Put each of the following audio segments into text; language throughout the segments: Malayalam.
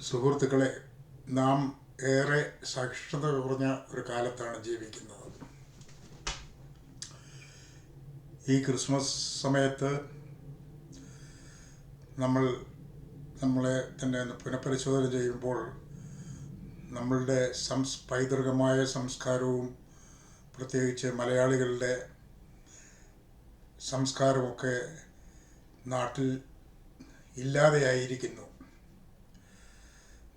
സുഹൃത്തുക്കളെ, നാം ഏറെ സഹിഷ്ണുത കുറഞ്ഞ ഒരു കാലത്താണ് ജീവിക്കുന്നത്. ഈ ക്രിസ്മസ് സമയത്ത് നമ്മളെ തന്നെ ഒന്ന് പുനഃപരിശോധന ചെയ്യുമ്പോൾ നമ്മളുടെ പൈതൃകമായ സംസ്കാരവും പ്രത്യേകിച്ച് മലയാളികളുടെ സംസ്കാരമൊക്കെ നാട്ടിൽ ഇല്ലാതെയായിരിക്കുന്നു.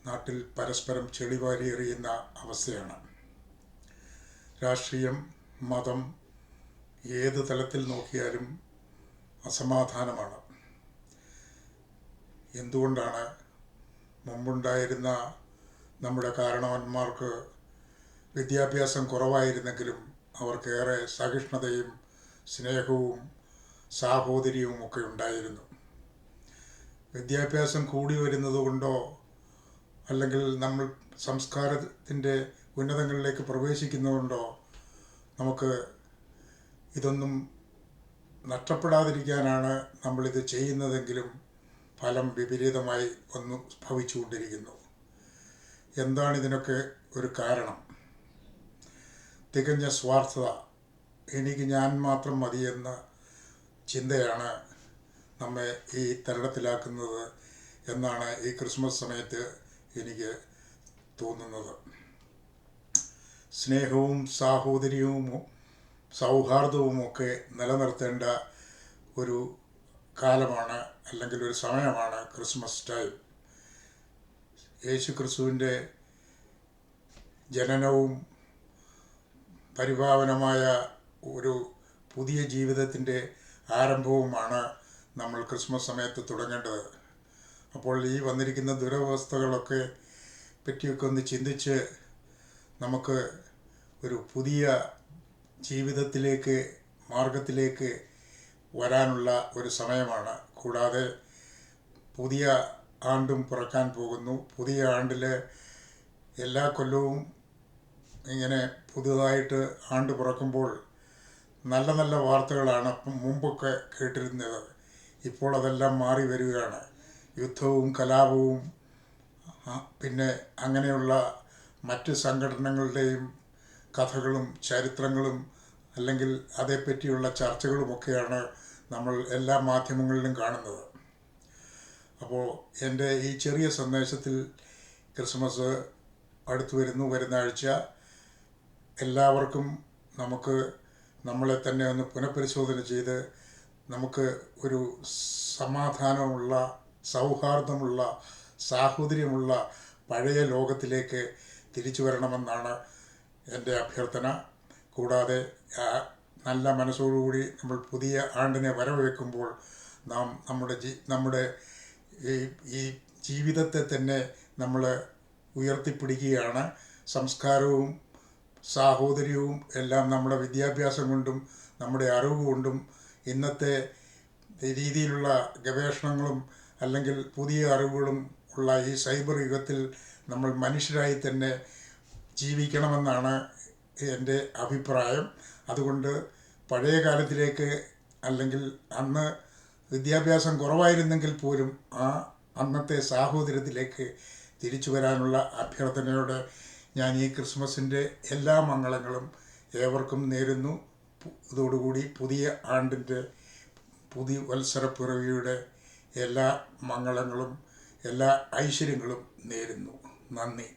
നാട്ടിൽ പരസ്പരം ചെളിവാരി എറിയുന്ന അവസ്ഥയാണ്. രാഷ്ട്രീയം, മതം, ഏത് തലത്തിൽ നോക്കിയാലും അസമാധാനമാണ്. എന്തുകൊണ്ടാണ്? മുമ്പുണ്ടായിരുന്ന നമ്മുടെ കാരണവന്മാർക്ക് വിദ്യാഭ്യാസം കുറവായിരുന്നെങ്കിലും അവർക്കേറെ സഹിഷ്ണുതയും സ്നേഹവും സാഹോദര്യവും ഒക്കെ ഉണ്ടായിരുന്നു. വിദ്യാഭ്യാസം കൂടി വരുന്നത് കൊണ്ടോ അല്ലെങ്കിൽ നമ്മൾ സംസ്കാരത്തിൻ്റെ ഉന്നതങ്ങളിലേക്ക് പ്രവേശിക്കുന്നതുകൊണ്ടോ നമുക്ക് ഇതൊന്നും നഷ്ടപ്പെടാതിരിക്കാനാണ് നമ്മളിത് ചെയ്യുന്നതെങ്കിലും ഫലം വിപരീതമായി വന്നു ഭവിച്ചുകൊണ്ടിരിക്കുന്നു. എന്താണ് ഇതിനൊക്കെ ഒരു കാരണം? തികഞ്ഞ സ്വാർത്ഥത, എനിക്ക് ഞാൻ മാത്രം മതിയെന്ന ചിന്തയാണ് നമ്മെ ഈ തരണത്തിലാക്കുന്നത് എന്നാണ് ഈ ക്രിസ്മസ് സമയത്ത് എനിക്ക് തോന്നുന്നത്. സ്നേഹവും സാഹോദര്യവും സൗഹാർദ്ദവുമൊക്കെ നിലനിർത്തേണ്ട ഒരു കാലമാണ്, അല്ലെങ്കിൽ ഒരു സമയമാണ് ക്രിസ്മസ് ടൈം. യേശു ക്രിസ്തുവിൻ്റെ ജനനവും പരിപാവനമായ ഒരു പുതിയ ജീവിതത്തിൻ്റെ ആരംഭവുമാണ് നമ്മൾ ക്രിസ്മസ് സമയത്ത് തുടങ്ങേണ്ടത്. അപ്പോൾ ഈ വന്നിരിക്കുന്ന ദുരവസ്ഥകളൊക്കെ പറ്റിയൊക്കെ ഒന്ന് ചിന്തിച്ച് നമുക്ക് ഒരു പുതിയ ജീവിതത്തിലേക്ക്, മാർഗത്തിലേക്ക് വരാനുള്ള ഒരു സമയമാണ്. കൂടാതെ പുതിയ ആണ്ടും പിറക്കാൻ പോകുന്നു. പുതിയ ആണ്ടിൽ എല്ലാ കൊല്ലവും ഇങ്ങനെ പുതുതായിട്ട് ആണ്ട് പിറക്കുമ്പോൾ നല്ല നല്ല വാർത്തകളാണ് മുമ്പൊക്കെ കേട്ടിരുന്നത്. ഇപ്പോൾ അതെല്ലാം മാറി വരികയാണ്. യുദ്ധവും കലാപവും പിന്നെ അങ്ങനെയുള്ള മറ്റ് സംഘടനകളുടെയും കഥകളും ചരിത്രങ്ങളും അല്ലെങ്കിൽ അതേപ്പറ്റിയുള്ള ചർച്ചകളുമൊക്കെയാണ് നമ്മൾ എല്ലാ മാധ്യമങ്ങളിലും കാണുന്നത്. അപ്പോൾ എൻ്റെ ഈ ചെറിയ സന്ദേശത്തിൽ ക്രിസ്മസ് അടുത്തു വരുന്ന ആഴ്ച എല്ലാവർക്കും നമുക്ക് നമ്മളെ തന്നെ ഒന്ന് പുനഃപരിശോധന ചെയ്ത് നമുക്ക് ഒരു സമാധാനമുള്ള, സൗഹാർദ്ദമുള്ള, സാഹോദര്യമുള്ള പഴയ ലോകത്തിലേക്ക് തിരിച്ചു വരണമെന്നാണ് എൻ്റെ അഭ്യർത്ഥന. കൂടാതെ നല്ല മനസ്സോടുകൂടി നമ്മൾ പുതിയ ആണ്ടിനെ വരവേൽക്കുമ്പോൾ നാം നമ്മുടെ ഈ ജീവിതത്തെ തന്നെ നമ്മൾ ഉയർത്തിപ്പിടിക്കുകയാണ്. സംസ്കാരവും സാഹോദര്യവും എല്ലാം നമ്മുടെ വിദ്യാഭ്യാസം കൊണ്ടും നമ്മുടെ അറിവ് കൊണ്ടും ഇന്നത്തെ രീതിയിലുള്ള ഗവേഷണങ്ങളും അല്ലെങ്കിൽ പുതിയ അറിവുകളും ഉള്ള ഈ സൈബർ യുഗത്തിൽ നമ്മൾ മനുഷ്യരായി തന്നെ ജീവിക്കണമെന്നാണ് എൻ്റെ അഭിപ്രായം. അതുകൊണ്ട് പഴയ കാലത്തിലേക്ക്, അല്ലെങ്കിൽ അന്ന് വിദ്യാഭ്യാസം കുറവായിരുന്നെങ്കിൽ പോലും അന്നത്തെ സാഹോദര്യത്തിലേക്ക് തിരിച്ചു വരാനുള്ള അഭ്യർത്ഥനയോടെ ഞാൻ ഈ ക്രിസ്മസിൻ്റെ എല്ലാ മംഗളങ്ങളും ഏവർക്കും നേരുന്നു. ഇതോടുകൂടി പുതിയ ആണ്ടിൻ്റെ പുതിയ വത്സരപ്പിറവിയുടെ എല്ലാ മംഗളങ്ങളും എല്ലാ ഐശ്വര്യങ്ങളും നേരുന്നു. നന്ദി.